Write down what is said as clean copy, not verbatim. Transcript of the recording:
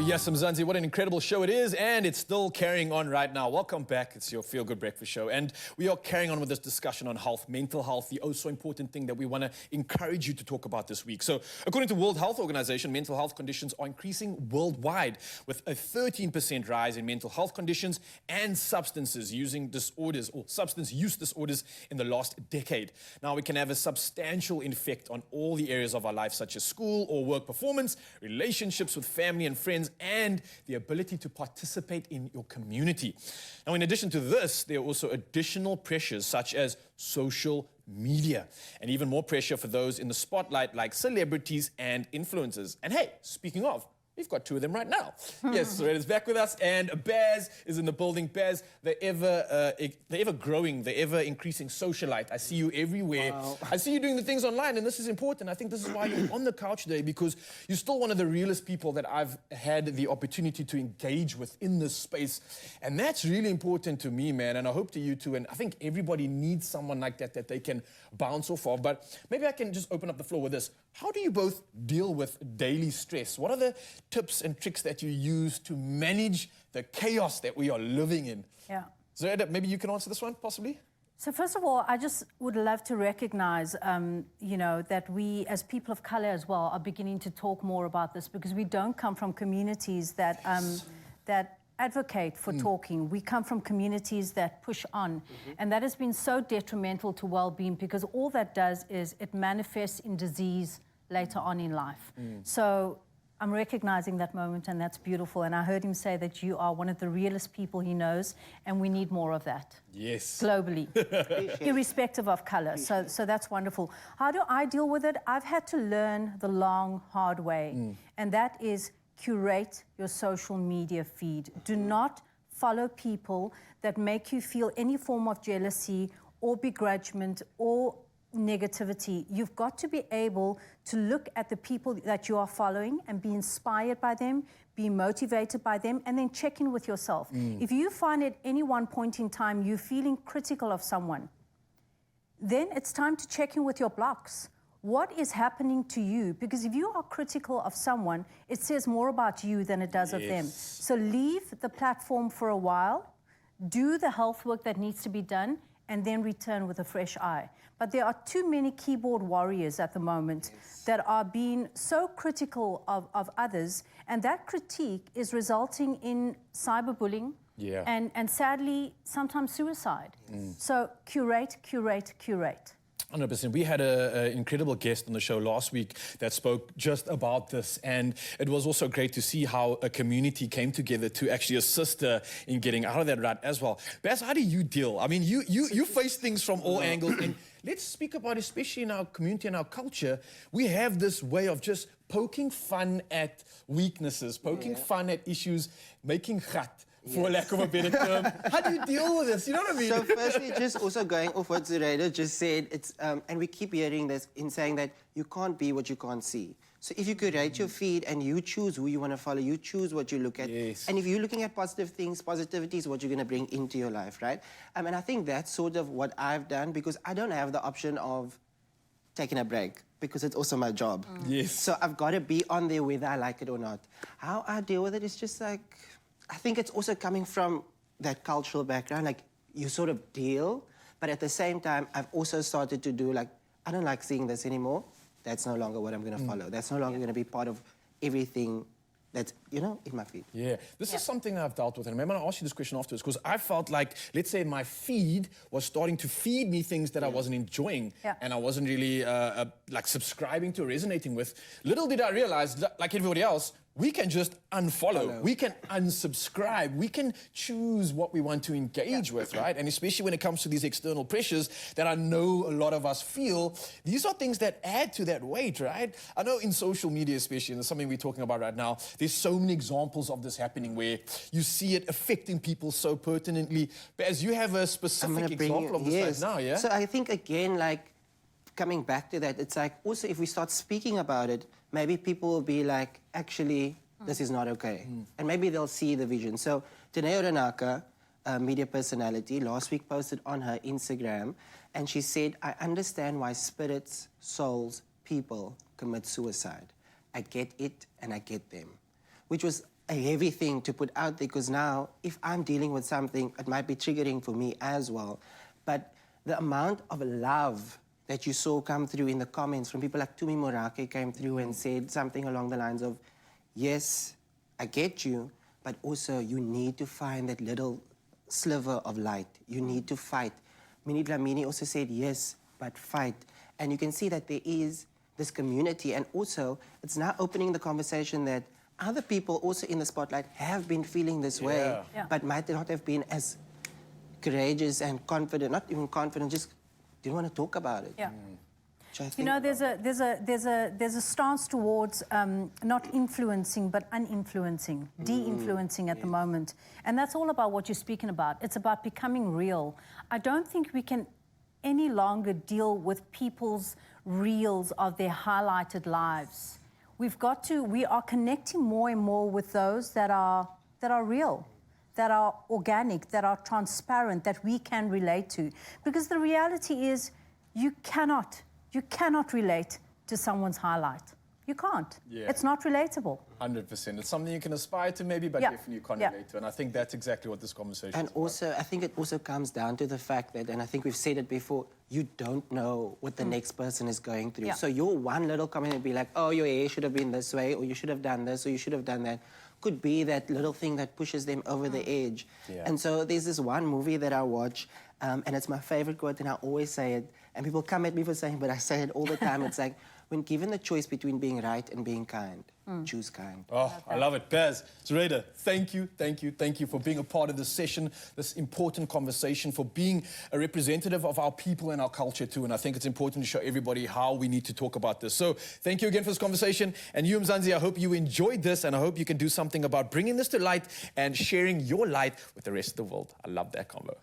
Yes, Mzansi, what an incredible show it is, and it's still carrying on right now. Welcome back. It's your Feel Good Breakfast Show, and we are carrying on with this discussion on health, mental health, the oh so important thing that we want to encourage you to talk about this week. So, according to World Health Organization, mental health conditions are increasing worldwide, with a 13% rise in mental health conditions and substance use disorders in the last decade. Now, we can have a substantial effect on all the areas of our life, such as school or work performance, relationships with family and friends, and the ability to participate in your community. Now, in addition to this, there are also additional pressures such as social media, and even more pressure for those in the spotlight like celebrities and influencers. And hey, speaking of, we've got two of them right now. Yes, Soretta's back with us, and Baz is in the building. Baz, the ever growing, the ever increasing socialite. I see you everywhere. Wow. I see you doing the things online, and this is important. I think this is why you're on the couch today, because you're still one of the realest people that I've had the opportunity to engage with in this space. And that's really important to me, man, and I hope to you too. And I think everybody needs someone like that they can bounce off of. But maybe I can just open up the floor with this. How do you both deal with daily stress? What are the tips and tricks that you use to manage the chaos that we are living in? Yeah. Zoeda, maybe you can answer this one, possibly? So first of all, I just would love to recognize, that we as people of color as well are beginning to talk more about this, because we don't come from communities that, that advocate for talking. We come from communities that push on. And that has been so detrimental to well-being, because all that does is it manifests in disease later on in life. So I'm recognizing that moment, and that's beautiful. And I heard him say that you are one of the realest people he knows, and we need more of that. Yes. Globally, irrespective of color. So that's wonderful. How do I deal with it? I've had to learn the long, hard way, and that is curate your social media feed. Do not follow people that make you feel any form of jealousy or begrudgment or negativity. You've got to be able to look at the people that you are following and be inspired by them, be motivated by them, and then check in with yourself. If you find at any one point in time you're feeling critical of someone, then it's time to check in with your blocks. What is happening to you? Because if you are critical of someone, it says more about you than it does of them. So leave the platform for a while, do the health work that needs to be done, and then return with a fresh eye. But there are too many keyboard warriors at the moment that are being so critical of others, and that critique is resulting in cyberbullying and sadly, sometimes suicide. So curate, curate, curate. 100%. We had an incredible guest on the show last week that spoke just about this, and it was also great to see how a community came together to actually assist her in getting out of that rut as well. Baz, how do you deal? I mean, you face things from all angles, and let's speak about, especially in our community and our culture, we have this way of just poking fun at weaknesses, poking fun at issues, making gat, for lack of a better term. How do you deal with this? You know what I mean? So firstly, just also going off what Zoraida just said, it's and we keep hearing this in saying that you can't be what you can't see. So if you curate your feed and you choose who you want to follow, you choose what you look at. And if you're looking at positive things, positivity is what you're going to bring into your life, right? And I think that's sort of what I've done, because I don't have the option of taking a break, because it's also my job. So I've got to be on there whether I like it or not. How I deal with it is just like, I think it's also coming from that cultural background, like you sort of deal, but at the same time, I've also started to do like, I don't like seeing this anymore. That's no longer what I'm going to follow. That's no longer going to be part of everything that's, in my feed. Yeah, this is something I've dealt with. And remember, I asked you this question afterwards, because I felt like, let's say my feed was starting to feed me things that I wasn't enjoying, and I wasn't really like subscribing to or resonating with. Little did I realize, like everybody else, we can just unfollow, we can unsubscribe, we can choose what we want to engage with, right? And especially when it comes to these external pressures that I know a lot of us feel, these are things that add to that weight, right? I know in social media especially, and it's something we're talking about right now, there's so many examples of this happening where you see it affecting people so pertinently. But as you have a specific example of this right now, yeah? So I think, again, like, coming back to that, it's like, also if we start speaking about it, maybe people will be like, actually, this is not okay. And maybe they'll see the vision. So Teneo Ranaka, a media personality, last week posted on her Instagram, and she said, I understand why spirits, souls, people commit suicide. I get it and I get them. Which was a heavy thing to put out there, because now if I'm dealing with something, it might be triggering for me as well. But the amount of love that you saw come through in the comments from people like Tumi Morake came through and said something along the lines of, yes, I get you, but also you need to find that little sliver of light. You need to fight. Minnie Dlamini also said, yes, but fight. And you can see that there is this community, and also it's now opening the conversation that other people also in the spotlight have been feeling this way, but might not have been as courageous and confident, not even confident, just didn't want to talk about it. Yeah. You know, there's a stance towards not influencing but uninfluencing, de-influencing at the moment, and that's all about what you're speaking about. It's about becoming real. I don't think we can any longer deal with people's reels of their highlighted lives. We are connecting more and more with those that are real, that are organic, that are transparent, that we can relate to. Because the reality is, you cannot relate to someone's highlight. You can't. Yeah. It's not relatable. 100%. It's something you can aspire to maybe, but definitely you can't relate to. And I think that's exactly what this conversation is about. Also, I think it also comes down to the fact that, and I think we've said it before, you don't know what the next person is going through. So your one little comment would be like, oh, your hair should have been this way, or you should have done this, or you should have done that. Could be that little thing that pushes them over the edge. And so there's this one movie that I watch, and it's my favorite quote, and I always say it, and people come at me for saying, but I say it all the time. It's like, when given the choice between being right and being kind, choose kind. Oh, I love it. Baz, Zureda, thank you for being a part of this session, this important conversation, for being a representative of our people and our culture too. And I think it's important to show everybody how we need to talk about this. So thank you again for this conversation. And you, Mzansi, I hope you enjoyed this, and I hope you can do something about bringing this to light and sharing your light with the rest of the world. I love that combo.